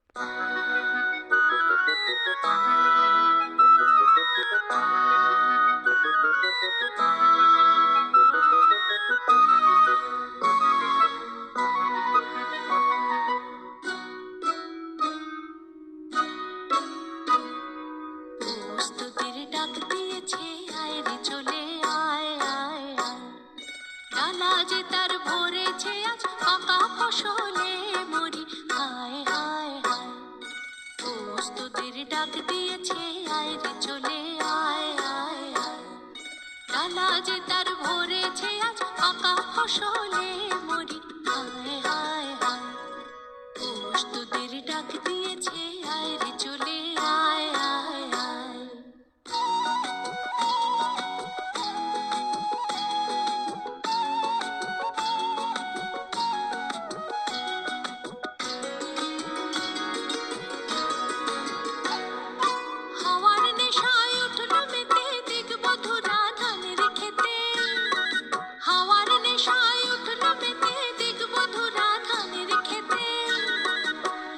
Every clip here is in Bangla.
প্রস্তুতির ডাক দিয়েছে, আয় রে চলে আয় আয় আয়। ডালা যে তার ভরেছে আজ পাকা ফসলে মরি, হায় হায় হায়। প্রস্তুতির ডাক দিয়েছে, আয় রে চলে আয় আয় আয়। ডালা যে তার ভরেছে আজ পাকা ফসলে মরি, হায় হায় হায়। প্রস্তুতির ডাক দিয়েছে, আয় রে চলে আয় আয় আয়। হাওয়ার নেশায় উঠল মেতে, দেখব ধুরা ধানের খেতে। হাওয়ার নেশায় উঠল মেতে, দেখব ধুরা ধানের খেতে।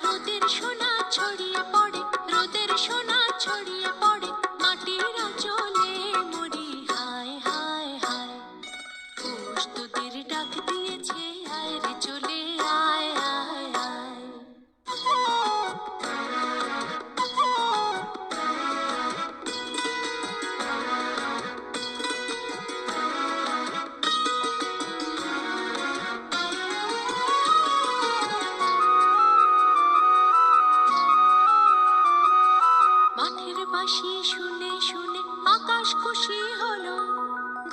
রোদের সোনা ছড়িয়ে পড়ে, রোদের সোনা ছড়িয়ে পড়ে, মাটির আঁচলে মরি, হায় হায় হায়। প্রস্তুতির ডাক দিয়েছে, আয় রে চলে আয় আয় আয়। মাঠের বাঁশি শুনে শুনে আকাশ খুশি হলো,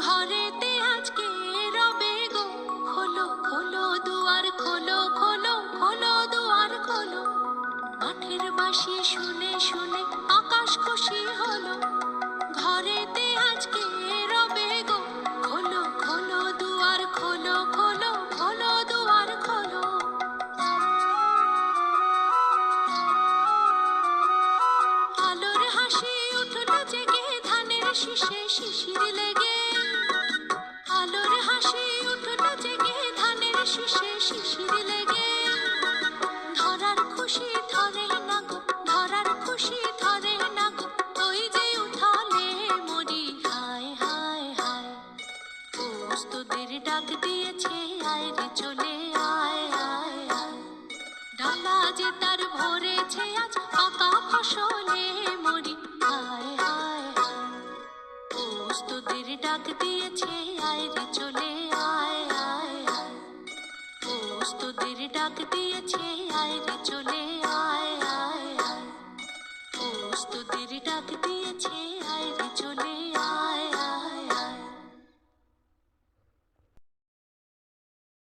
ঘরেতে আজকে রবে গো। খোলো খোলো দুয়ার খোলো, খোলো খোলো দুয়ার খোলো। মাঠের বাঁশি শুনে শুনে আকাশ খুশি হলো, ঘরেতে আজকে রবে গো। খোলো খোলো দুয়ার খোলো, খোলো খোলো দুয়ার খোলো। আলোর হাসি উঠল জেগে, ধানের শীষে শিশির লেগে। আলোর হাসি উঠল জেগে, ধানের শীষে শিশির লেগে। ধরার খুশি ধরে না গো, ধরার খুশি ধরে না গো, ওই যে উঠালে মরি, হায় হায় হায়। প্রস্তুতির ডাক দিয়েছে, আয় রে চলে আয় আয় আয়। ডালা যে তার ভরেছে আজ পাকা ফসলে মরি, হায় হায় হায়। প্রস্তুতির ডাক দিয়েছে, আয় রে চলে আয় আয় আয়। প্রস্তুতির ডাক দিয়েছে, আয় রে চলে আয় আয় আয়। প্রস্তুতির ডাক দিয়েছে।